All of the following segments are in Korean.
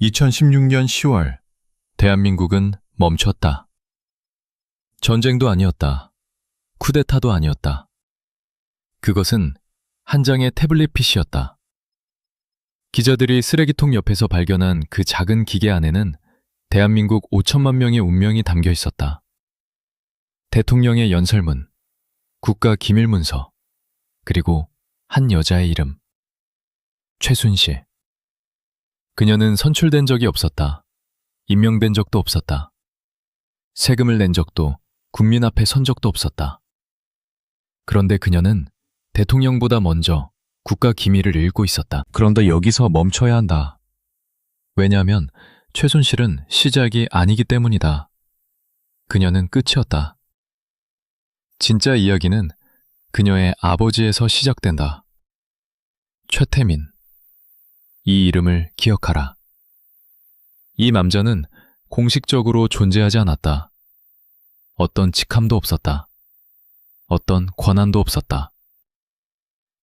2016년 10월, 대한민국은 멈췄다. 전쟁도 아니었다. 쿠데타도 아니었다. 그것은 한 장의 태블릿 PC였다. 기자들이 쓰레기통 옆에서 발견한 그 작은 기계 안에는 대한민국 5천만 명의 운명이 담겨 있었다. 대통령의 연설문, 국가 기밀문서, 그리고 한 여자의 이름. 최순실. 그녀는 선출된 적이 없었다. 임명된 적도 없었다. 세금을 낸 적도 국민 앞에 선 적도 없었다. 그런데 그녀는 대통령보다 먼저 국가 기밀을 읽고 있었다. 그런데 여기서 멈춰야 한다. 왜냐하면 최순실은 시작이 아니기 때문이다. 그녀는 끝이었다. 진짜 이야기는 그녀의 아버지에서 시작된다. 최태민. 이 이름을 기억하라. 이 남자는 공식적으로 존재하지 않았다. 어떤 직함도 없었다. 어떤 권한도 없었다.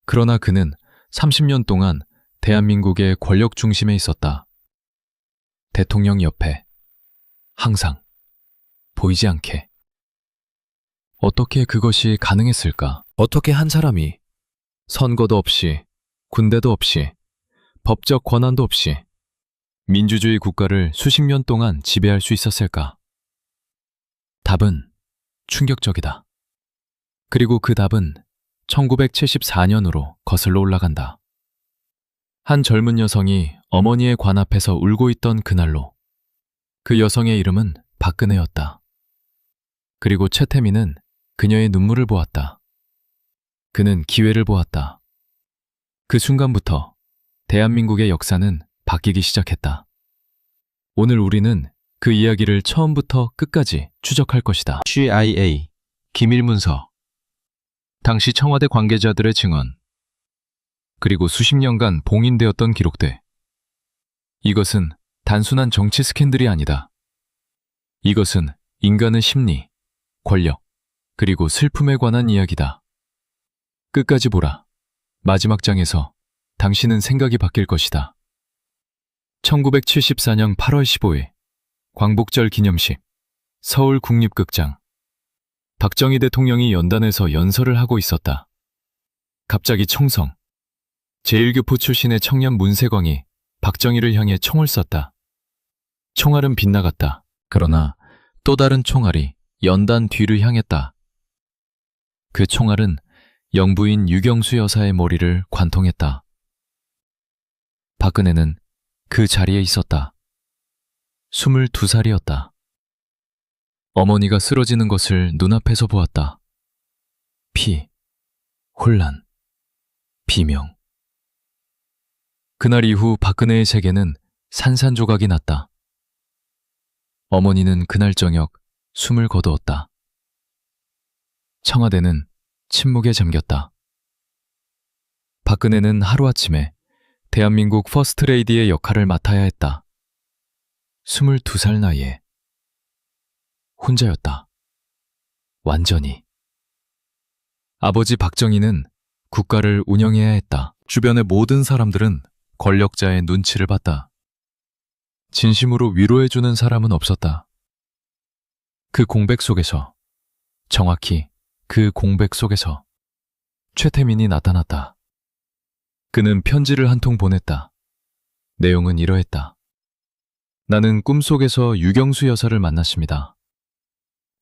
그러나 그는 30년 동안 대한민국의 권력 중심에 있었다. 대통령 옆에, 항상, 보이지 않게. 어떻게 그것이 가능했을까? 어떻게 한 사람이 선거도 없이, 군대도 없이, 법적 권한도 없이 민주주의 국가를 수십 년 동안 지배할 수 있었을까? 답은 충격적이다. 그리고 그 답은 1974년으로 거슬러 올라간다. 한 젊은 여성이 어머니의 관 앞에서 울고 있던 그날로. 그 여성의 이름은 박근혜였다. 그리고 최태민은 그녀의 눈물을 보았다. 그는 기회를 보았다. 그 순간부터 대한민국의 역사는 바뀌기 시작했다. 오늘 우리는 그 이야기를 처음부터 끝까지 추적할 것이다. CIA, 기밀문서, 당시 청와대 관계자들의 증언, 그리고 수십 년간 봉인되었던 기록들. 이것은 단순한 정치 스캔들이 아니다. 이것은 인간의 심리, 권력, 그리고 슬픔에 관한 이야기다. 끝까지 보라. 마지막 장에서 당신은 생각이 바뀔 것이다. 1974년 8월 15일 광복절 기념식 서울국립극장. 박정희 대통령이 연단에서 연설을 하고 있었다. 갑자기 총성. 제1교포 출신의 청년 문세광이 박정희를 향해 총을 쐈다. 총알은 빗나갔다. 그러나 또 다른 총알이 연단 뒤를 향했다. 그 총알은 영부인 유경수 여사의 머리를 관통했다. 박근혜는 그 자리에 있었다. 22살이었다. 어머니가 쓰러지는 것을 눈앞에서 보았다. 피, 혼란, 비명. 그날 이후 박근혜의 세계는 산산조각이 났다. 어머니는 그날 저녁 숨을 거두었다. 청와대는 침묵에 잠겼다. 박근혜는 하루아침에 대한민국 퍼스트레이디의 역할을 맡아야 했다. 22살 나이에 혼자였다. 완전히. 아버지 박정희는 국가를 운영해야 했다. 주변의 모든 사람들은 권력자의 눈치를 봤다. 진심으로 위로해주는 사람은 없었다. 그 공백 속에서, 정확히 그 공백 속에서 최태민이 나타났다. 그는 편지를 한 통 보냈다. 내용은 이러했다. 나는 꿈속에서 유경수 여사를 만났습니다.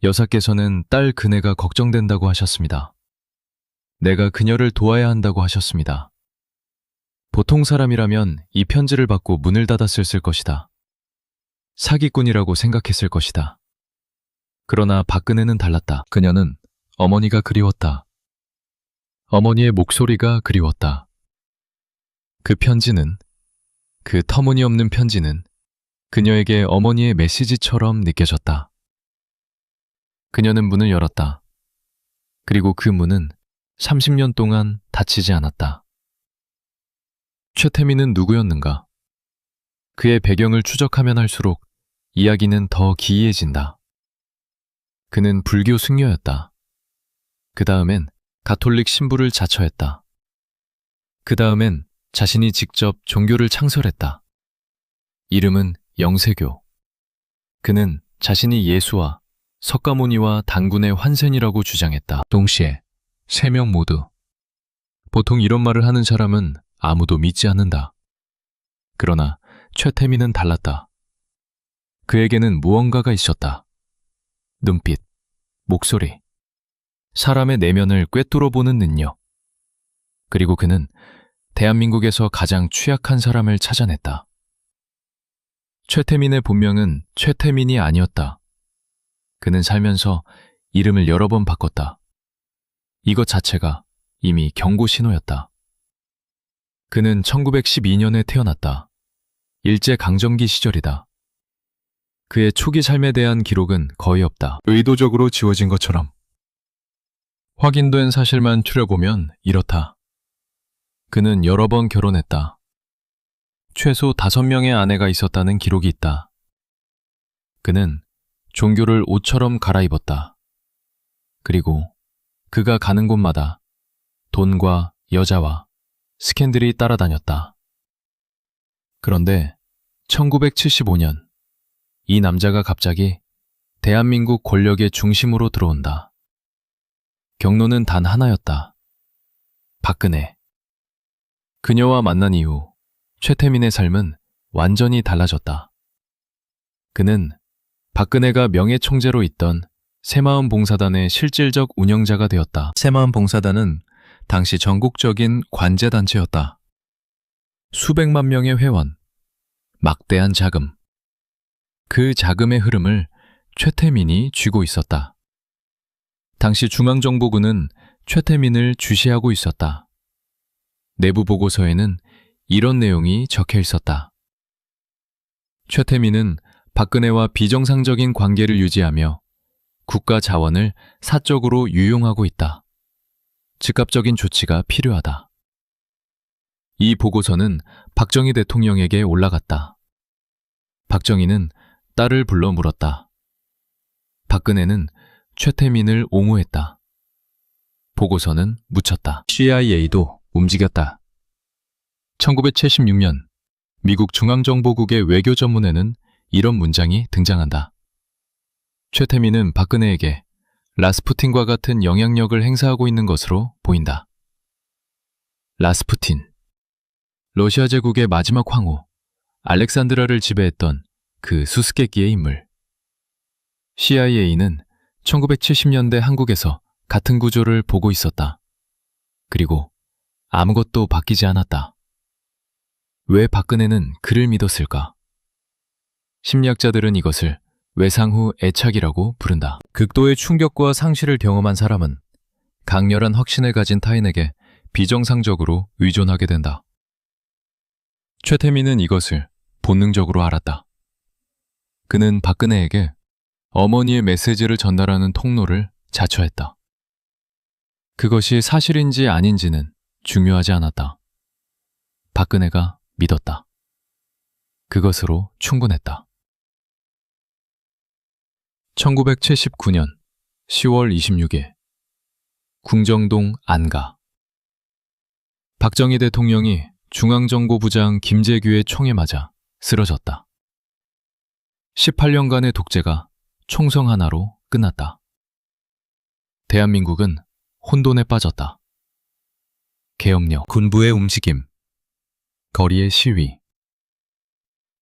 여사께서는 딸 그네가 걱정된다고 하셨습니다. 내가 그녀를 도와야 한다고 하셨습니다. 보통 사람이라면 이 편지를 받고 문을 닫았을 것이다. 사기꾼이라고 생각했을 것이다. 그러나 박근혜는 달랐다. 그녀는 어머니가 그리웠다. 어머니의 목소리가 그리웠다. 그 편지는, 그 터무니없는 편지는 그녀에게 어머니의 메시지처럼 느껴졌다. 그녀는 문을 열었다. 그리고 그 문은 30년 동안 닫히지 않았다. 최태민은 누구였는가? 그의 배경을 추적하면 할수록 이야기는 더 기이해진다. 그는 불교 승려였다. 그 다음엔 가톨릭 신부를 자처했다. 그 다음엔 자신이 직접 종교를 창설했다. 이름은 영세교. 그는 자신이 예수와 석가모니와 단군의 환생이라고 주장했다. 동시에 3명 모두. 보통 이런 말을 하는 사람은 아무도 믿지 않는다. 그러나 최태민은 달랐다. 그에게는 무언가가 있었다. 눈빛, 목소리, 사람의 내면을 꿰뚫어보는 능력. 그리고 그는 대한민국에서 가장 취약한 사람을 찾아냈다. 최태민의 본명은 최태민이 아니었다. 그는 살면서 이름을 여러 번 바꿨다. 이것 자체가 이미 경고 신호였다. 그는 1912년에 태어났다. 일제강점기 시절이다. 그의 초기 삶에 대한 기록은 거의 없다. 의도적으로 지워진 것처럼. 확인된 사실만 추려보면 이렇다. 그는 여러 번 결혼했다. 최소 5명의 아내가 있었다는 기록이 있다. 그는 종교를 옷처럼 갈아입었다. 그리고 그가 가는 곳마다 돈과 여자와 스캔들이 따라다녔다. 그런데 1975년 이 남자가 갑자기 대한민국 권력의 중심으로 들어온다. 경로는 단 하나였다. 박근혜. 그녀와 만난 이후 최태민의 삶은 완전히 달라졌다. 그는 박근혜가 명예총재로 있던 새마음 봉사단의 실질적 운영자가 되었다. 새마음 봉사단은 당시 전국적인 관제단체였다. 수백만 명의 회원, 막대한 자금. 그 자금의 흐름을 최태민이 쥐고 있었다. 당시 중앙정보군은 최태민을 주시하고 있었다. 내부 보고서에는 이런 내용이 적혀 있었다. 최태민은 박근혜와 비정상적인 관계를 유지하며 국가 자원을 사적으로 유용하고 있다. 즉각적인 조치가 필요하다. 이 보고서는 박정희 대통령에게 올라갔다. 박정희는 딸을 불러 물었다. 박근혜는 최태민을 옹호했다. 보고서는 묻혔다. CIA도 움직였다. 1976년 미국 중앙정보국의 외교전문에는 이런 문장이 등장한다. 최태민은 박근혜에게 라스푸틴과 같은 영향력을 행사하고 있는 것으로 보인다. 라스푸틴. 러시아 제국의 마지막 황후 알렉산드라를 지배했던 그 수수께끼의 인물. CIA는 1970년대 한국에서 같은 구조를 보고 있었다. 그리고 아무것도 바뀌지 않았다. 왜 박근혜는 그를 믿었을까? 심리학자들은 이것을 외상후 애착이라고 부른다. 극도의 충격과 상실을 경험한 사람은 강렬한 확신을 가진 타인에게 비정상적으로 의존하게 된다. 최태민은 이것을 본능적으로 알았다. 그는 박근혜에게 어머니의 메시지를 전달하는 통로를 자처했다. 그것이 사실인지 아닌지는 중요하지 않았다. 박근혜가 믿었다. 그것으로 충분했다. 1979년 10월 26일 궁정동 안가. 박정희 대통령이 중앙정보부장 김재규의 총에 맞아 쓰러졌다. 18년간의 독재가 총성 하나로 끝났다. 대한민국은 혼돈에 빠졌다. 계엄령, 군부의 움직임, 거리의 시위.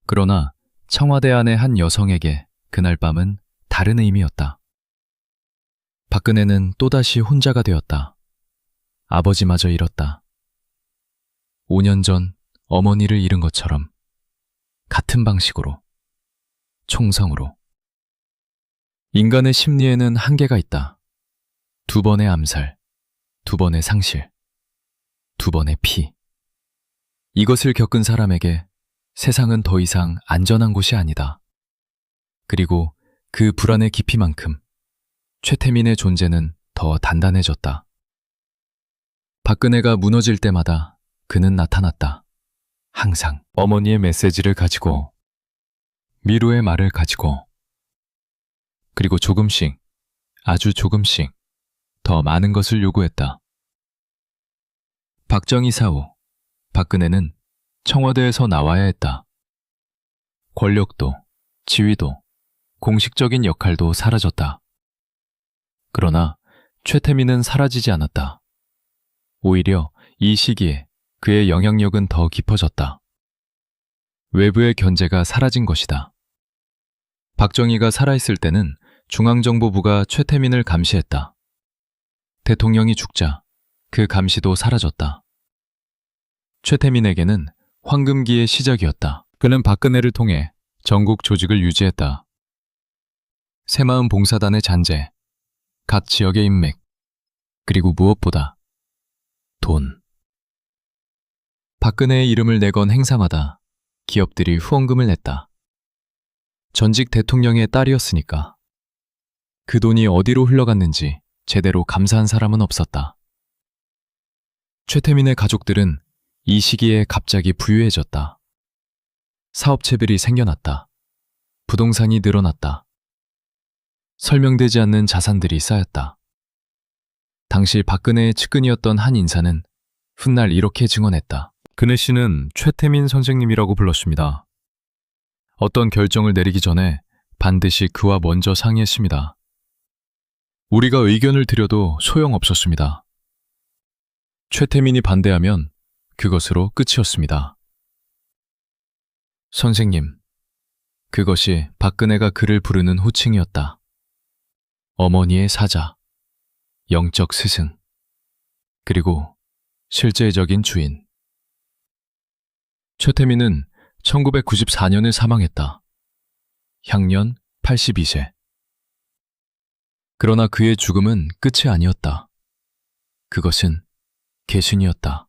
그러나 청와대 안의 한 여성에게 그날 밤은 다른 의미였다. 박근혜는 또다시 혼자가 되었다. 아버지마저 잃었다. 5년 전 어머니를 잃은 것처럼 같은 방식으로, 총성으로. 인간의 심리에는 한계가 있다. 2번의 암살, 2번의 상실, 2번의 피. 이것을 겪은 사람에게 세상은 더 이상 안전한 곳이 아니다. 그리고 그 불안의 깊이만큼 최태민의 존재는 더 단단해졌다. 박근혜가 무너질 때마다 그는 나타났다. 항상 어머니의 메시지를 가지고, 미루의 말을 가지고, 그리고 조금씩, 아주 조금씩 더 많은 것을 요구했다. 박정희 사후, 박근혜는 청와대에서 나와야 했다. 권력도, 지위도, 공식적인 역할도 사라졌다. 그러나 최태민은 사라지지 않았다. 오히려 이 시기에 그의 영향력은 더 깊어졌다. 외부의 견제가 사라진 것이다. 박정희가 살아있을 때는 중앙정보부가 최태민을 감시했다. 대통령이 죽자 그 감시도 사라졌다. 최태민에게는 황금기의 시작이었다. 그는 박근혜를 통해 전국 조직을 유지했다. 새마을 봉사단의 잔재, 각 지역의 인맥, 그리고 무엇보다 돈. 박근혜의 이름을 내건 행사마다 기업들이 후원금을 냈다. 전직 대통령의 딸이었으니까. 그 돈이 어디로 흘러갔는지 제대로 감사한 사람은 없었다. 최태민의 가족들은 이 시기에 갑자기 부유해졌다. 사업체들이 생겨났다. 부동산이 늘어났다. 설명되지 않는 자산들이 쌓였다. 당시 박근혜의 측근이었던 한 인사는 훗날 이렇게 증언했다. 그네 씨는 최태민 선생님이라고 불렀습니다. 어떤 결정을 내리기 전에 반드시 그와 먼저 상의했습니다. 우리가 의견을 드려도 소용없었습니다. 최태민이 반대하면 그것으로 끝이었습니다. 선생님, 그것이 박근혜가 그를 부르는 호칭이었다. 어머니의 사자, 영적 스승, 그리고 실제적인 주인. 최태민은 1994년에 사망했다. 향년 82세. 그러나 그의 죽음은 끝이 아니었다. 그것은 계승이었다.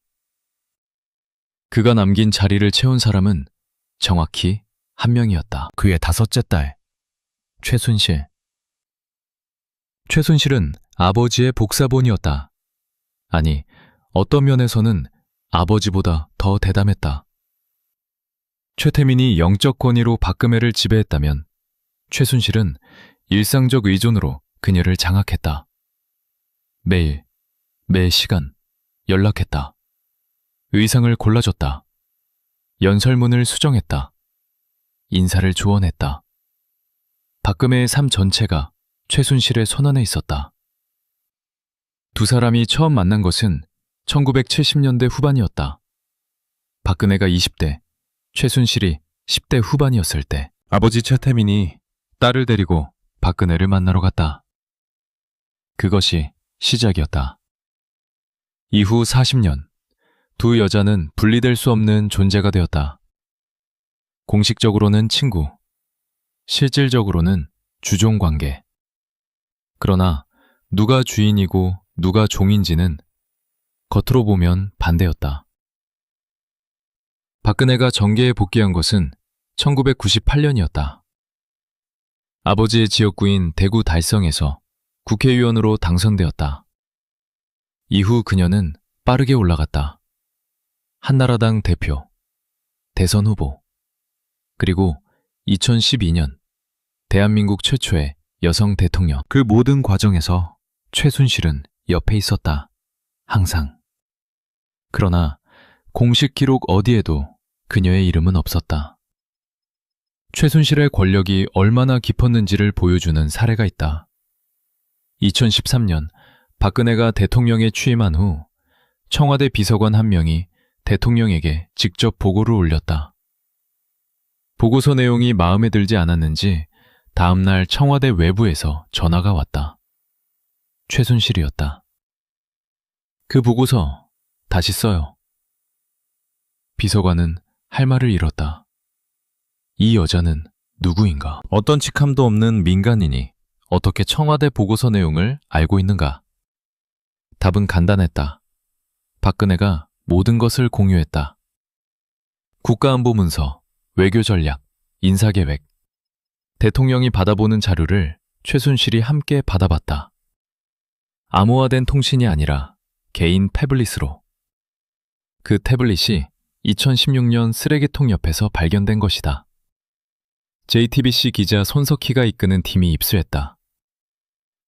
그가 남긴 자리를 채운 사람은 정확히 한 명이었다. 그의 다섯째 딸, 최순실. 최순실은 아버지의 복사본이었다. 아니, 어떤 면에서는 아버지보다 더 대담했다. 최태민이 영적 권위로 박근혜를 지배했다면 최순실은 일상적 의존으로 그녀를 장악했다. 매일, 매 시간 연락했다. 의상을 골라줬다. 연설문을 수정했다. 인사를 조언했다. 박근혜의 삶 전체가 최순실의 손안에 있었다. 두 사람이 처음 만난 것은 1970년대 후반이었다. 박근혜가 20대, 최순실이 10대 후반이었을 때 아버지 최태민이 딸을 데리고 박근혜를 만나러 갔다. 그것이 시작이었다. 이후 40년, 두 여자는 분리될 수 없는 존재가 되었다. 공식적으로는 친구, 실질적으로는 주종 관계. 그러나 누가 주인이고 누가 종인지는 겉으로 보면 반대였다. 박근혜가 정계에 복귀한 것은 1998년이었다. 아버지의 지역구인 대구 달성에서 국회의원으로 당선되었다. 이후 그녀는 빠르게 올라갔다. 한나라당 대표, 대선 후보, 그리고 2012년 대한민국 최초의 여성 대통령. 그 모든 과정에서 최순실은 옆에 있었다. 항상. 그러나 공식 기록 어디에도 그녀의 이름은 없었다. 최순실의 권력이 얼마나 깊었는지를 보여주는 사례가 있다. 2013년 박근혜가 대통령에 취임한 후 청와대 비서관 한 명이 대통령에게 직접 보고를 올렸다. 보고서 내용이 마음에 들지 않았는지 다음날 청와대 외부에서 전화가 왔다. 최순실이었다. 그 보고서 다시 써요. 비서관은 할 말을 잃었다. 이 여자는 누구인가? 어떤 직함도 없는 민간인이 어떻게 청와대 보고서 내용을 알고 있는가? 답은 간단했다. 박근혜가 모든 것을 공유했다. 국가안보문서, 외교전략, 인사계획, 대통령이 받아보는 자료를 최순실이 함께 받아봤다. 암호화된 통신이 아니라 개인 태블릿으로. 그 태블릿이 2016년 쓰레기통 옆에서 발견된 것이다. JTBC 기자 손석희가 이끄는 팀이 입수했다.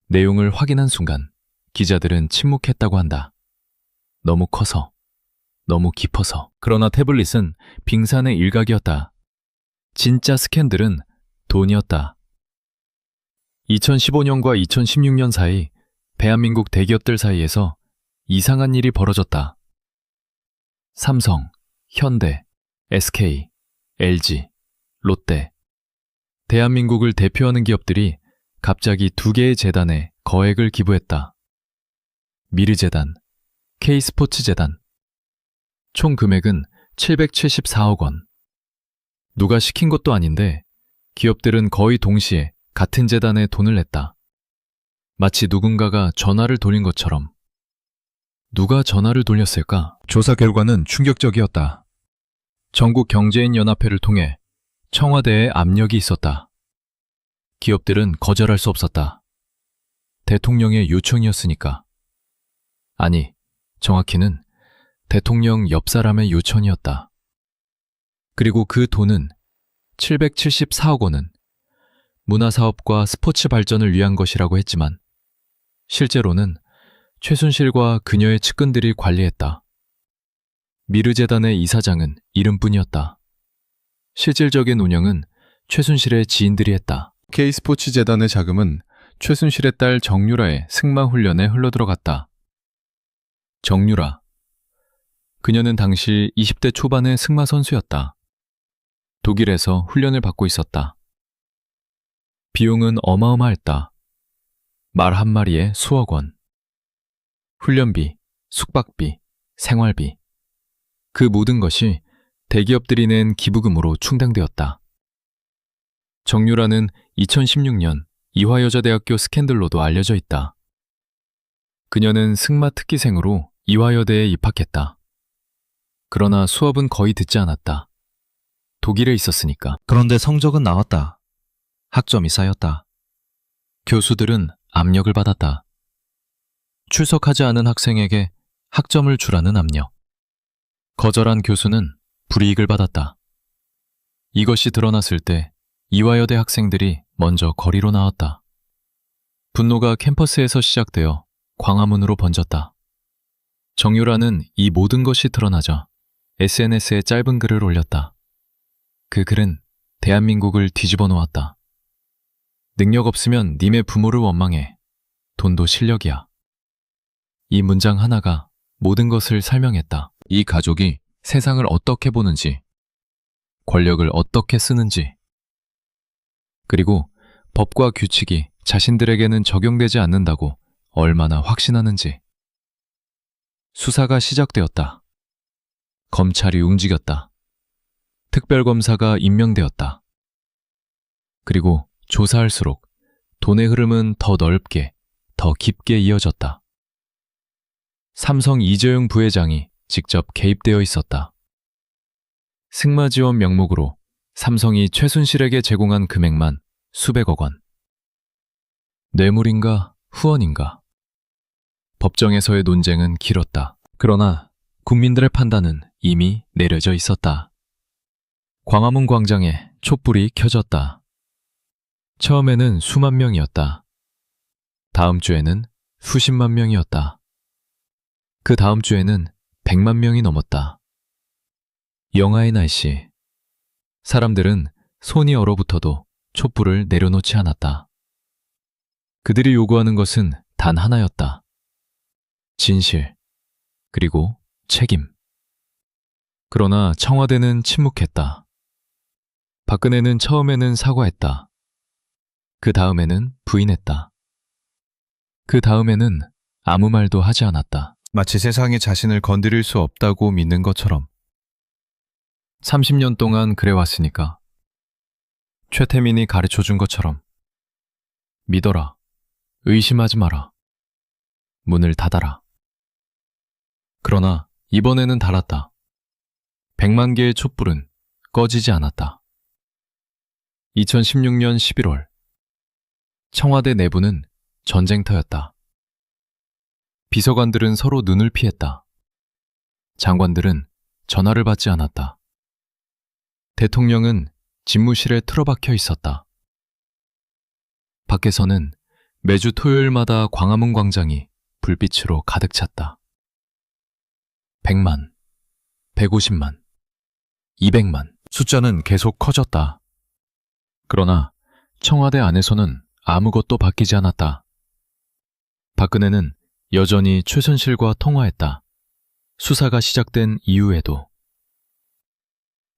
내용을 확인한 순간 기자들은 침묵했다고 한다. 너무 커서, 너무 깊어서. 그러나 태블릿은 빙산의 일각이었다. 진짜 스캔들은 돈이었다. 2015년과 2016년 사이 대한민국 대기업들 사이에서 이상한 일이 벌어졌다. 삼성, 현대, SK, LG, 롯데. 대한민국을 대표하는 기업들이 갑자기 2개의 재단에 거액을 기부했다. 미르재단, K스포츠재단. 총 금액은 774억 원. 누가 시킨 것도 아닌데 기업들은 거의 동시에 같은 재단에 돈을 냈다. 마치 누군가가 전화를 돌린 것처럼. 누가 전화를 돌렸을까? 조사 결과는 충격적이었다. 전국경제인연합회를 통해 청와대에 압력이 있었다. 기업들은 거절할 수 없었다. 대통령의 요청이었으니까. 아니, 정확히는 대통령 옆 사람의 요청이었다. 그리고 그 돈은 774억 원은 문화사업과 스포츠 발전을 위한 것이라고 했지만 실제로는 최순실과 그녀의 측근들이 관리했다. 미르재단의 이사장은 이름뿐이었다. 실질적인 운영은 최순실의 지인들이 했다. K스포츠재단의 자금은 최순실의 딸 정유라의 승마 훈련에 흘러들어갔다. 정유라. 그녀는 당시 20대 초반의 승마 선수였다. 독일에서 훈련을 받고 있었다. 비용은 어마어마했다. 말 한 마리에 수억 원. 훈련비, 숙박비, 생활비. 그 모든 것이 대기업들이 낸 기부금으로 충당되었다. 정유라는 2016년 이화여자대학교 스캔들로도 알려져 있다. 그녀는 승마 특기생으로 이화여대에 입학했다. 그러나 수업은 거의 듣지 않았다. 독일에 있었으니까. 그런데 성적은 나왔다. 학점이 쌓였다. 교수들은 압력을 받았다. 출석하지 않은 학생에게 학점을 주라는 압력. 거절한 교수는 불이익을 받았다. 이것이 드러났을 때 이화여대 학생들이 먼저 거리로 나왔다. 분노가 캠퍼스에서 시작되어 광화문으로 번졌다. 정유라는 이 모든 것이 드러나자 SNS에 짧은 글을 올렸다. 그 글은 대한민국을 뒤집어 놓았다. 능력 없으면 님의 부모를 원망해. 돈도 실력이야. 이 문장 하나가 모든 것을 설명했다. 이 가족이 세상을 어떻게 보는지, 권력을 어떻게 쓰는지, 그리고 법과 규칙이 자신들에게는 적용되지 않는다고 얼마나 확신하는지. 수사가 시작되었다. 검찰이 움직였다. 특별검사가 임명되었다. 그리고 조사할수록 돈의 흐름은 더 넓게, 더 깊게 이어졌다. 삼성 이재용 부회장이 직접 개입되어 있었다. 승마 지원 명목으로 삼성이 최순실에게 제공한 금액만 수백억 원. 뇌물인가 후원인가. 법정에서의 논쟁은 길었다. 그러나 국민들의 판단은 이미 내려져 있었다. 광화문 광장에 촛불이 켜졌다. 처음에는 수만 명이었다. 다음 주에는 수십만 명이었다. 그 다음 주에는 100만 명이 넘었다. 영하의 날씨. 사람들은 손이 얼어붙어도 촛불을 내려놓지 않았다. 그들이 요구하는 것은 단 하나였다. 진실, 그리고 책임. 그러나 청와대는 침묵했다. 박근혜는 처음에는 사과했다. 그 다음에는 부인했다. 그 다음에는 아무 말도 하지 않았다. 마치 세상에 자신을 건드릴 수 없다고 믿는 것처럼. 30년 동안 그래왔으니까. 최태민이 가르쳐준 것처럼. 믿어라. 의심하지 마라. 문을 닫아라. 그러나 이번에는 달았다. 100만 개의 촛불은 꺼지지 않았다. 2016년 11월. 청와대 내부는 전쟁터였다. 비서관들은 서로 눈을 피했다. 장관들은 전화를 받지 않았다. 대통령은 집무실에 틀어박혀 있었다. 밖에서는 매주 토요일마다 광화문 광장이 불빛으로 가득 찼다. 100만, 150만, 200만. 숫자는 계속 커졌다. 그러나 청와대 안에서는 아무것도 바뀌지 않았다. 박근혜는 여전히 최순실과 통화했다. 수사가 시작된 이후에도.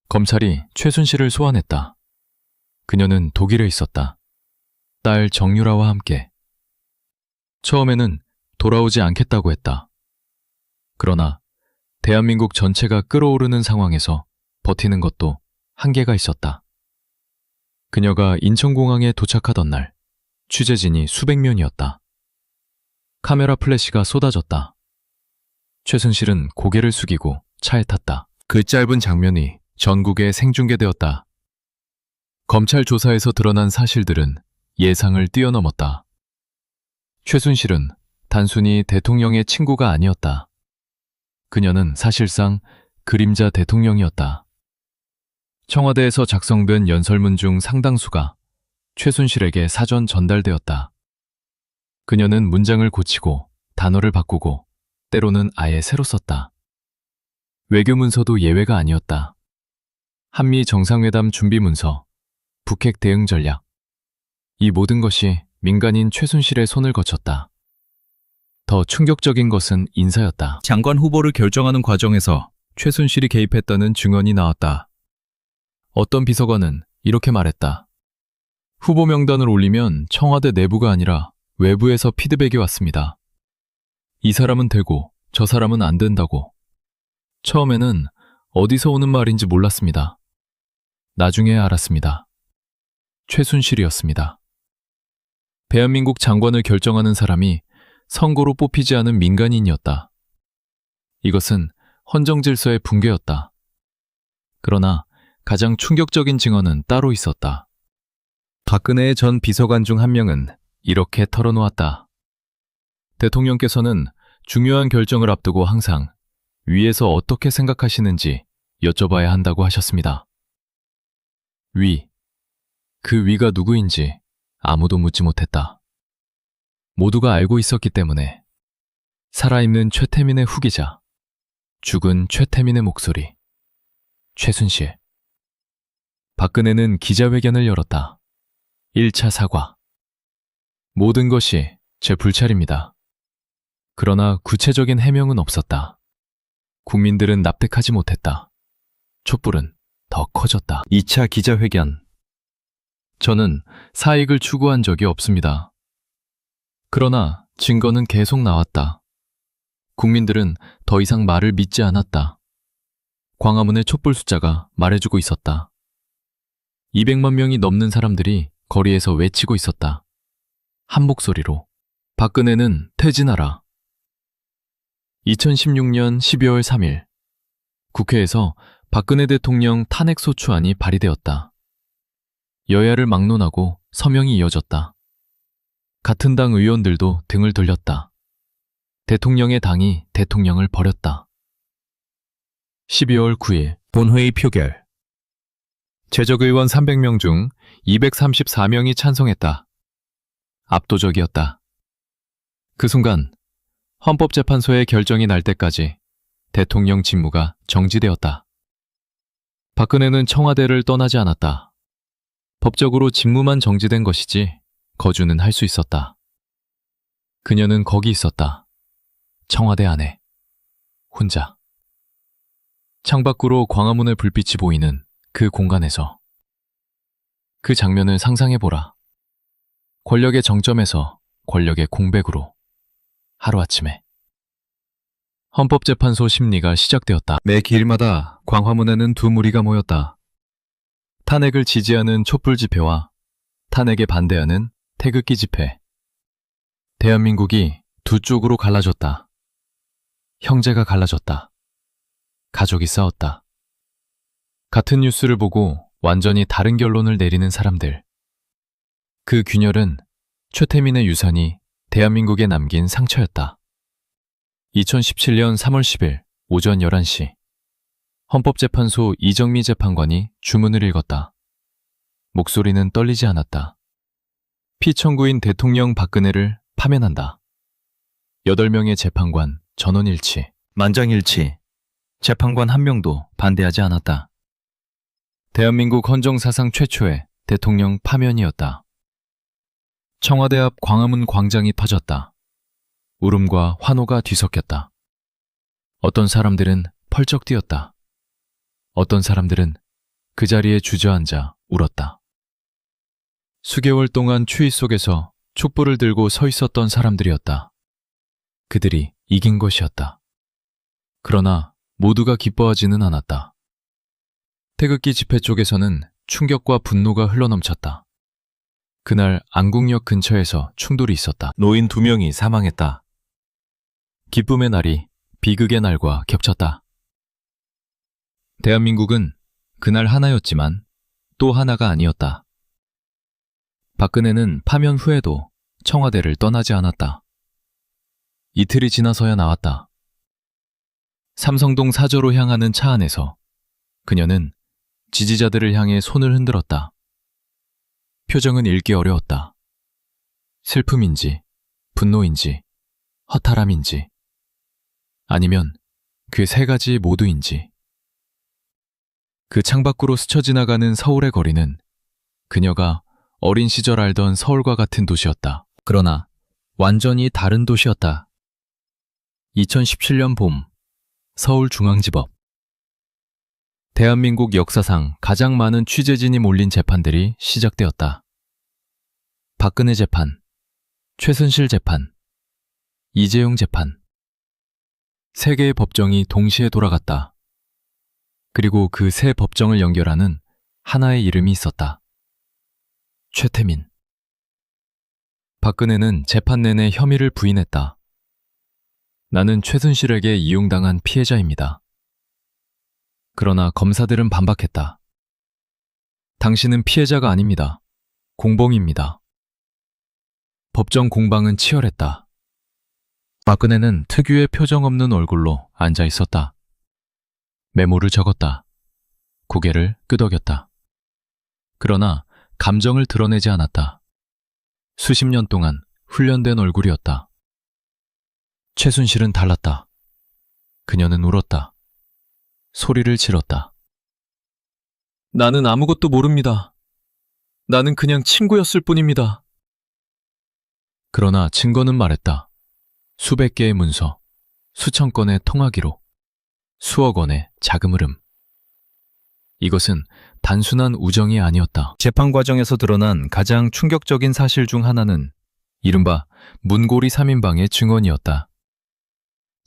검찰이 최순실을 소환했다. 그녀는 독일에 있었다. 딸 정유라와 함께. 처음에는 돌아오지 않겠다고 했다. 그러나 대한민국 전체가 끓어오르는 상황에서 버티는 것도 한계가 있었다. 그녀가 인천공항에 도착하던 날, 취재진이 수백 명이었다. 카메라 플래시가 쏟아졌다. 최순실은 고개를 숙이고 차에 탔다. 그 짧은 장면이 전국에 생중계되었다. 검찰 조사에서 드러난 사실들은 예상을 뛰어넘었다. 최순실은 단순히 대통령의 친구가 아니었다. 그녀는 사실상 그림자 대통령이었다. 청와대에서 작성된 연설문 중 상당수가 최순실에게 사전 전달되었다. 그녀는 문장을 고치고 단어를 바꾸고 때로는 아예 새로 썼다. 외교문서도 예외가 아니었다. 한미 정상회담 준비 문서, 북핵 대응 전략. 이 모든 것이 민간인 최순실의 손을 거쳤다. 더 충격적인 것은 인사였다. 장관 후보를 결정하는 과정에서 최순실이 개입했다는 증언이 나왔다. 어떤 비서관은 이렇게 말했다. 후보 명단을 올리면 청와대 내부가 아니라 외부에서 피드백이 왔습니다. 이 사람은 되고 저 사람은 안 된다고. 처음에는 어디서 오는 말인지 몰랐습니다. 나중에 알았습니다. 최순실이었습니다. 대한민국 장관을 결정하는 사람이 선거로 뽑히지 않은 민간인이었다. 이것은 헌정질서의 붕괴였다. 그러나 가장 충격적인 증언은 따로 있었다. 박근혜의 전 비서관 중 한 명은 이렇게 털어놓았다. 대통령께서는 중요한 결정을 앞두고 항상 위에서 어떻게 생각하시는지 여쭤봐야 한다고 하셨습니다. 위. 그 위가 누구인지 아무도 묻지 못했다. 모두가 알고 있었기 때문에. 살아있는 최태민의 후기자, 죽은 최태민의 목소리, 최순실. 박근혜는 기자회견을 열었다. 1차 사과. 모든 것이 제 불찰입니다. 그러나 구체적인 해명은 없었다. 국민들은 납득하지 못했다. 촛불은 더 커졌다. 2차 기자회견. 저는 사익을 추구한 적이 없습니다. 그러나 증거는 계속 나왔다. 국민들은 더 이상 말을 믿지 않았다. 광화문의 촛불 숫자가 말해주고 있었다. 200만 명이 넘는 사람들이 거리에서 외치고 있었다. 한 목소리로 박근혜는 퇴진하라. 2016년 12월 3일 국회에서 박근혜 대통령 탄핵소추안이 발의되었다. 여야를 막론하고 서명이 이어졌다. 같은 당 의원들도 등을 돌렸다. 대통령의 당이 대통령을 버렸다. 12월 9일 본회의 표결. 제적의원 300명 중 234명이 찬성했다. 압도적이었다. 그 순간 헌법재판소의 결정이 날 때까지 대통령 직무가 정지되었다. 박근혜는 청와대를 떠나지 않았다. 법적으로 직무만 정지된 것이지 거주는 할 수 있었다. 그녀는 거기 있었다. 청와대 안에. 혼자. 창밖으로 광화문의 불빛이 보이는 그 공간에서. 그 장면을 상상해보라. 권력의 정점에서 권력의 공백으로. 하루아침에. 헌법재판소 심리가 시작되었다. 매 길마다 광화문에는 두 무리가 모였다. 탄핵을 지지하는 촛불 집회와 탄핵에 반대하는 태극기 집회. 대한민국이 두 쪽으로 갈라졌다. 형제가 갈라졌다. 가족이 싸웠다. 같은 뉴스를 보고 완전히 다른 결론을 내리는 사람들. 그 균열은 최태민의 유산이 대한민국에 남긴 상처였다. 2017년 3월 10일 오전 11시 헌법재판소 이정미 재판관이 주문을 읽었다. 목소리는 떨리지 않았다. 피청구인 대통령 박근혜를 파면한다. 8명의 재판관 전원일치, 만장일치. 재판관 한 명도 반대하지 않았다. 대한민국 헌정사상 최초의 대통령 파면이었다. 청와대 앞 광화문 광장이 퍼졌다. 울음과 환호가 뒤섞였다. 어떤 사람들은 펄쩍 뛰었다. 어떤 사람들은 그 자리에 주저앉아 울었다. 수개월 동안 추위 속에서 촛불을 들고 서 있었던 사람들이었다. 그들이 이긴 것이었다. 그러나 모두가 기뻐하지는 않았다. 태극기 집회 쪽에서는 충격과 분노가 흘러넘쳤다. 그날 안국역 근처에서 충돌이 있었다. 노인 2명이 사망했다. 기쁨의 날이 비극의 날과 겹쳤다. 대한민국은 그날 하나였지만 또 하나가 아니었다. 박근혜는 파면 후에도 청와대를 떠나지 않았다. 이틀이 지나서야 나왔다. 삼성동 사저로 향하는 차 안에서 그녀는 지지자들을 향해 손을 흔들었다. 표정은 읽기 어려웠다. 슬픔인지, 분노인지, 허탈함인지, 아니면 그 세 가지 모두인지. 그 창밖으로 스쳐 지나가는 서울의 거리는 그녀가 어린 시절 알던 서울과 같은 도시였다. 그러나 완전히 다른 도시였다. 2017년 봄, 서울중앙지법. 대한민국 역사상 가장 많은 취재진이 몰린 재판들이 시작되었다. 박근혜 재판, 최순실 재판, 이재용 재판. 세 개의 법정이 동시에 돌아갔다. 그리고 그 세 법정을 연결하는 하나의 이름이 있었다. 최태민. 박근혜는 재판 내내 혐의를 부인했다. 나는 최순실에게 이용당한 피해자입니다. 그러나 검사들은 반박했다. 당신은 피해자가 아닙니다. 공범입니다. 법정 공방은 치열했다. 박근혜는 특유의 표정 없는 얼굴로 앉아 있었다. 메모를 적었다. 고개를 끄덕였다. 그러나 감정을 드러내지 않았다. 수십 년 동안 훈련된 얼굴이었다. 최순실은 달랐다. 그녀는 울었다. 소리를 질렀다. 나는 아무것도 모릅니다. 나는 그냥 친구였을 뿐입니다. 그러나 증거는 말했다. 수백 개의 문서, 수천 건의 통화기록, 수억 원의 자금 흐름. 이것은 단순한 우정이 아니었다. 재판 과정에서 드러난 가장 충격적인 사실 중 하나는 이른바 문고리 3인방의 증언이었다.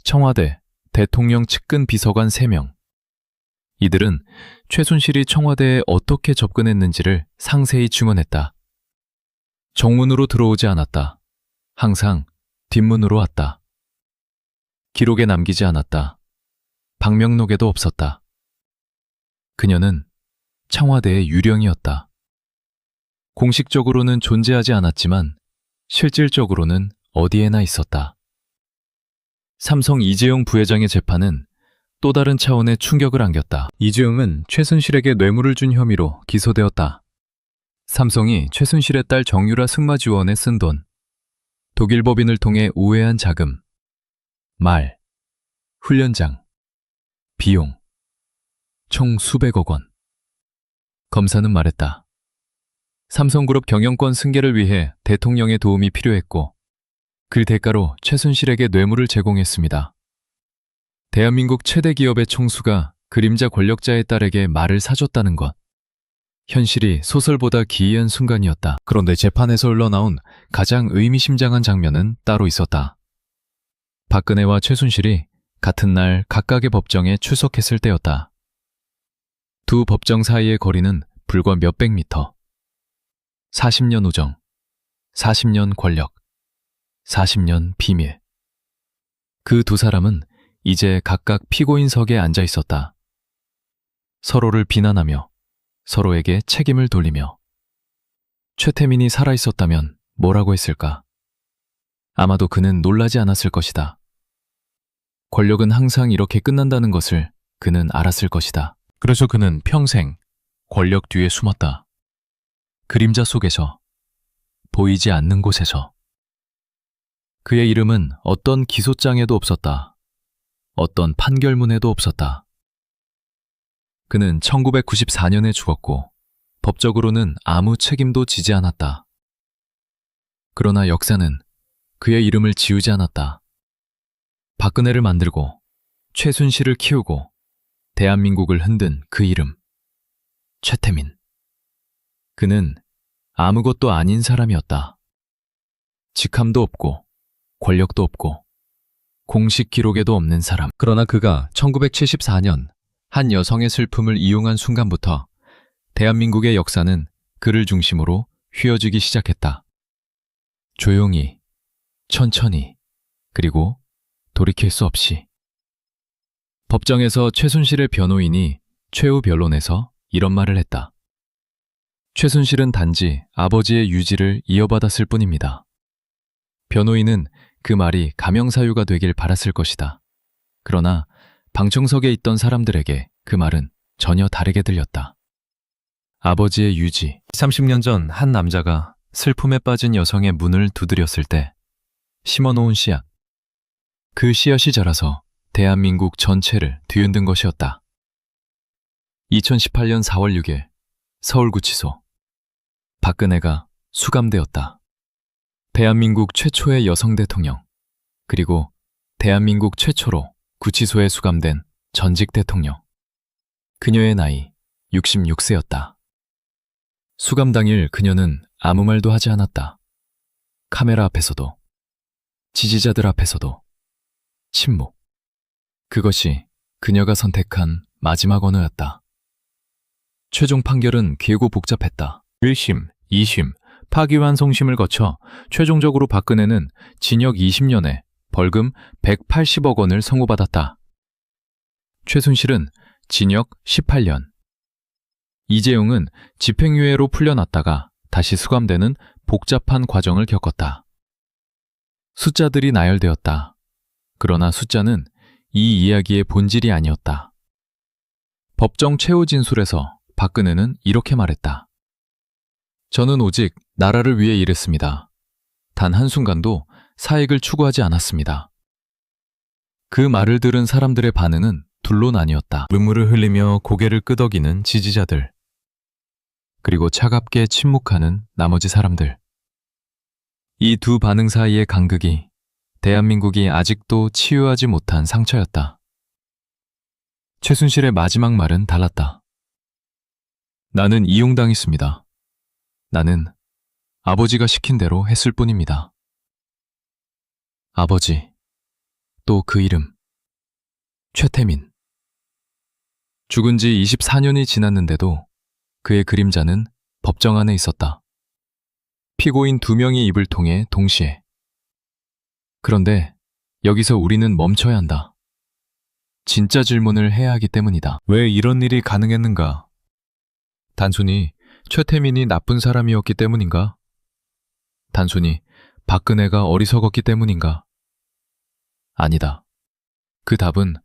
청와대, 대통령 측근 비서관 3명. 이들은 최순실이 청와대에 어떻게 접근했는지를 상세히 증언했다. 정문으로 들어오지 않았다. 항상 뒷문으로 왔다. 기록에 남기지 않았다. 방명록에도 없었다. 그녀는 청와대의 유령이었다. 공식적으로는 존재하지 않았지만 실질적으로는 어디에나 있었다. 삼성 이재용 부회장의 재판은 또 다른 차원의 충격을 안겼다. 이재용은 최순실에게 뇌물을 준 혐의로 기소되었다. 삼성이 최순실의 딸 정유라 승마 지원에 쓴 돈, 독일 법인을 통해 우회한 자금, 말, 훈련장, 비용, 총 수백억 원. 검사는 말했다. 삼성그룹 경영권 승계를 위해 대통령의 도움이 필요했고 그 대가로 최순실에게 뇌물을 제공했습니다. 대한민국 최대 기업의 총수가 그림자 권력자의 딸에게 말을 사줬다는 것. 현실이 소설보다 기이한 순간이었다. 그런데 재판에서 흘러나온 가장 의미심장한 장면은 따로 있었다. 박근혜와 최순실이 같은 날 각각의 법정에 출석했을 때였다. 두 법정 사이의 거리는 불과 몇백 미터. 40년 우정, 40년 권력, 40년 비밀. 그 두 사람은 이제 각각 피고인석에 앉아 있었다. 서로를 비난하며 서로에게 책임을 돌리며. 최태민이 살아있었다면 뭐라고 했을까? 아마도 그는 놀라지 않았을 것이다. 권력은 항상 이렇게 끝난다는 것을 그는 알았을 것이다. 그래서 그는 평생 권력 뒤에 숨었다. 그림자 속에서, 보이지 않는 곳에서. 그의 이름은 어떤 기소장에도 없었다. 어떤 판결문에도 없었다. 그는 1994년에 죽었고 법적으로는 아무 책임도 지지 않았다. 그러나 역사는 그의 이름을 지우지 않았다. 박근혜를 만들고 최순실을 키우고 대한민국을 흔든 그 이름, 최태민. 그는 아무것도 아닌 사람이었다. 직함도 없고 권력도 없고 공식 기록에도 없는 사람. 그러나 그가 1974년 한 여성의 슬픔을 이용한 순간부터 대한민국의 역사는 그를 중심으로 휘어지기 시작했다. 조용히, 천천히, 그리고 돌이킬 수 없이. 법정에서 최순실의 변호인이 최후 변론에서 이런 말을 했다. 최순실은 단지 아버지의 유지를 이어받았을 뿐입니다. 변호인은 그 말이 가명사유가 되길 바랐을 것이다. 그러나 방청석에 있던 사람들에게 그 말은 전혀 다르게 들렸다. 아버지의 유지. 30년 전 한 남자가 슬픔에 빠진 여성의 문을 두드렸을 때 심어놓은 씨앗. 그 씨앗이 자라서 대한민국 전체를 뒤흔든 것이었다. 2018년 4월 6일 서울구치소. 박근혜가 수감되었다. 대한민국 최초의 여성 대통령, 그리고 대한민국 최초로 구치소에 수감된 전직 대통령. 그녀의 나이 66세였다. 수감 당일 그녀는 아무 말도 하지 않았다. 카메라 앞에서도, 지지자들 앞에서도 침묵. 그것이 그녀가 선택한 마지막 언어였다. 최종 판결은 길고 복잡했다. 1심, 2심, 파기환송심을 거쳐 최종적으로 박근혜는 징역 20년에 벌금 180억 원을 선고받았다. 최순실은 징역 18년. 이재용은 집행유예로 풀려났다가 다시 수감되는 복잡한 과정을 겪었다. 숫자들이 나열되었다. 그러나 숫자는 이 이야기의 본질이 아니었다. 법정 최후 진술에서 박근혜는 이렇게 말했다. 저는 오직 나라를 위해 일했습니다. 단 한순간도 사익을 추구하지 않았습니다. 그 말을 들은 사람들의 반응은 둘로 나뉘었다. 눈물을 흘리며 고개를 끄덕이는 지지자들. 그리고 차갑게 침묵하는 나머지 사람들. 이 두 반응 사이의 간극이 대한민국이 아직도 치유하지 못한 상처였다. 최순실의 마지막 말은 달랐다. 나는 이용당했습니다. 나는 아버지가 시킨 대로 했을 뿐입니다. 아버지, 또 그 이름, 최태민. 죽은 지 24년이 지났는데도 그의 그림자는 법정 안에 있었다. 피고인 2명의 입을 통해 동시에. 그런데 여기서 우리는 멈춰야 한다. 진짜 질문을 해야 하기 때문이다. 왜 이런 일이 가능했는가? 단순히 최태민이 나쁜 사람이었기 때문인가? 단순히 박근혜가 어리석었기 때문인가? 아니다. 그 답은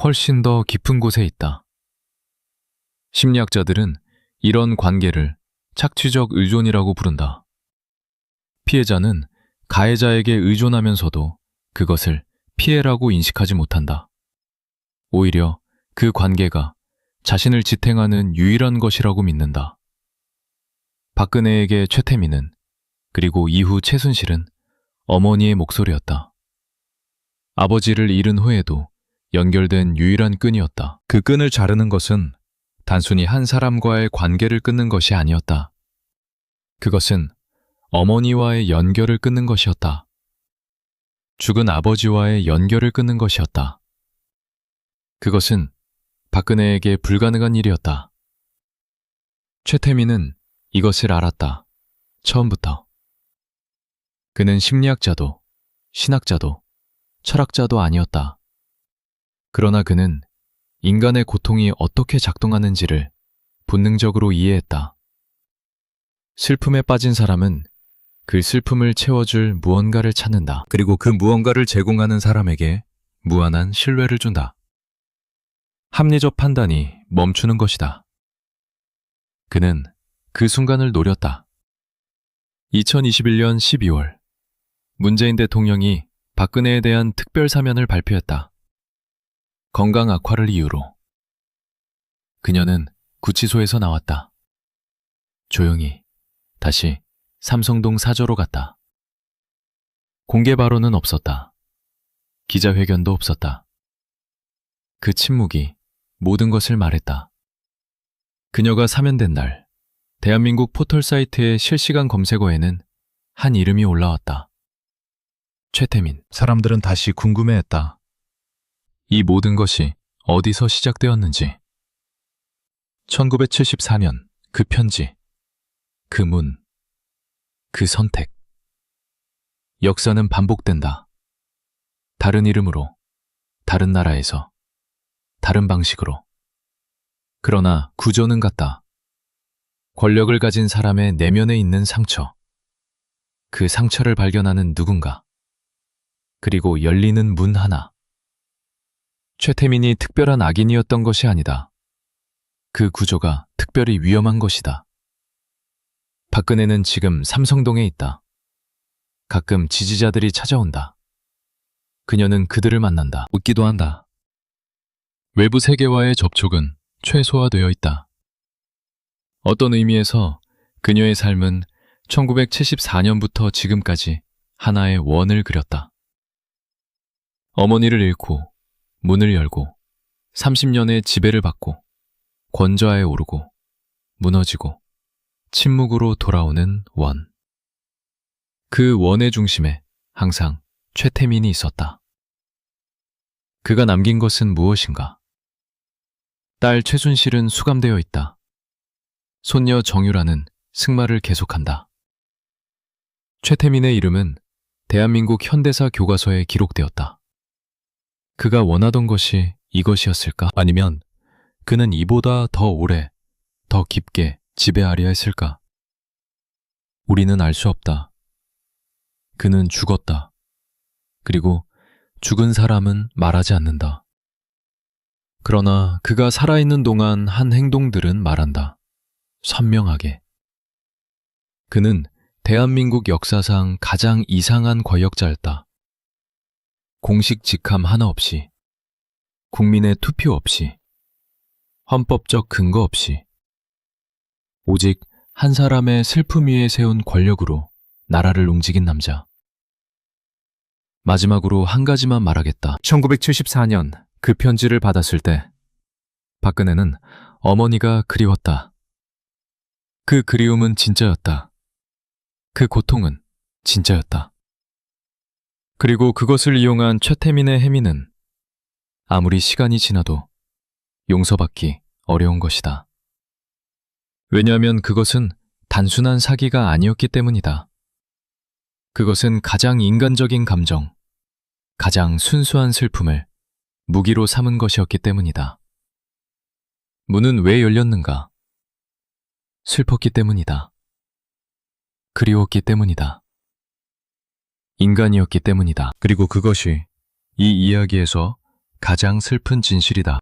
훨씬 더 깊은 곳에 있다. 심리학자들은 이런 관계를 착취적 의존이라고 부른다. 피해자는 가해자에게 의존하면서도 그것을 피해라고 인식하지 못한다. 오히려 그 관계가 자신을 지탱하는 유일한 것이라고 믿는다. 박근혜에게 최태민은, 그리고 이후 최순실은 어머니의 목소리였다. 아버지를 잃은 후에도 연결된 유일한 끈이었다. 그 끈을 자르는 것은 단순히 한 사람과의 관계를 끊는 것이 아니었다. 그것은 어머니와의 연결을 끊는 것이었다. 죽은 아버지와의 연결을 끊는 것이었다. 그것은 박근혜에게 불가능한 일이었다. 최태민은 이것을 알았다. 처음부터. 그는 심리학자도, 신학자도, 철학자도 아니었다. 그러나 그는 인간의 고통이 어떻게 작동하는지를 본능적으로 이해했다. 슬픔에 빠진 사람은 그 슬픔을 채워줄 무언가를 찾는다. 그리고 그 무언가를 제공하는 사람에게 무한한 신뢰를 준다. 합리적 판단이 멈추는 것이다. 그는 그 순간을 노렸다. 2021년 12월, 문재인 대통령이 박근혜에 대한 특별 사면을 발표했다. 건강 악화를 이유로. 그녀는 구치소에서 나왔다. 조용히 다시 삼성동 사저로 갔다. 공개 발언은 없었다. 기자회견도 없었다. 그 침묵이 모든 것을 말했다. 그녀가 사면된 날, 대한민국 포털 사이트의 실시간 검색어에는 한 이름이 올라왔다. 최태민. 사람들은 다시 궁금해했다. 이 모든 것이 어디서 시작되었는지. 1974년 그 편지, 그 문, 그 선택. 역사는 반복된다. 다른 이름으로, 다른 나라에서, 다른 방식으로. 그러나 구조는 같다. 권력을 가진 사람의 내면에 있는 상처. 그 상처를 발견하는 누군가. 그리고 열리는 문 하나. 최태민이 특별한 악인이었던 것이 아니다. 그 구조가 특별히 위험한 것이다. 박근혜는 지금 삼성동에 있다. 가끔 지지자들이 찾아온다. 그녀는 그들을 만난다. 웃기도 한다. 외부 세계와의 접촉은 최소화되어 있다. 어떤 의미에서 그녀의 삶은 1974년부터 지금까지 하나의 원을 그렸다. 어머니를 잃고 문을 열고 30년의 지배를 받고 권좌에 오르고 무너지고 침묵으로 돌아오는 원. 그 원의 중심에 항상 최태민이 있었다. 그가 남긴 것은 무엇인가? 딸 최순실은 수감되어 있다. 손녀 정유라는 승마를 계속한다. 최태민의 이름은 대한민국 현대사 교과서에 기록되었다. 그가 원하던 것이 이것이었을까? 아니면 그는 이보다 더 오래, 더 깊게 지배하려 했을까? 우리는 알 수 없다. 그는 죽었다. 그리고 죽은 사람은 말하지 않는다. 그러나 그가 살아있는 동안 한 행동들은 말한다. 선명하게. 그는 대한민국 역사상 가장 이상한 권력자였다. 공식 직함 하나 없이, 국민의 투표 없이, 헌법적 근거 없이, 오직 한 사람의 슬픔 위에 세운 권력으로 나라를 움직인 남자. 마지막으로 한 가지만 말하겠다. 1974년 그 편지를 받았을 때 박근혜는 어머니가 그리웠다. 그 그리움은 진짜였다. 그 고통은 진짜였다. 그리고 그것을 이용한 최태민의 행위는 아무리 시간이 지나도 용서받기 어려운 것이다. 왜냐하면 그것은 단순한 사기가 아니었기 때문이다. 그것은 가장 인간적인 감정, 가장 순수한 슬픔을 무기로 삼은 것이었기 때문이다. 문은 왜 열렸는가? 슬펐기 때문이다. 그리웠기 때문이다. 인간이었기 때문이다. 그리고 그것이 이 이야기에서 가장 슬픈 진실이다.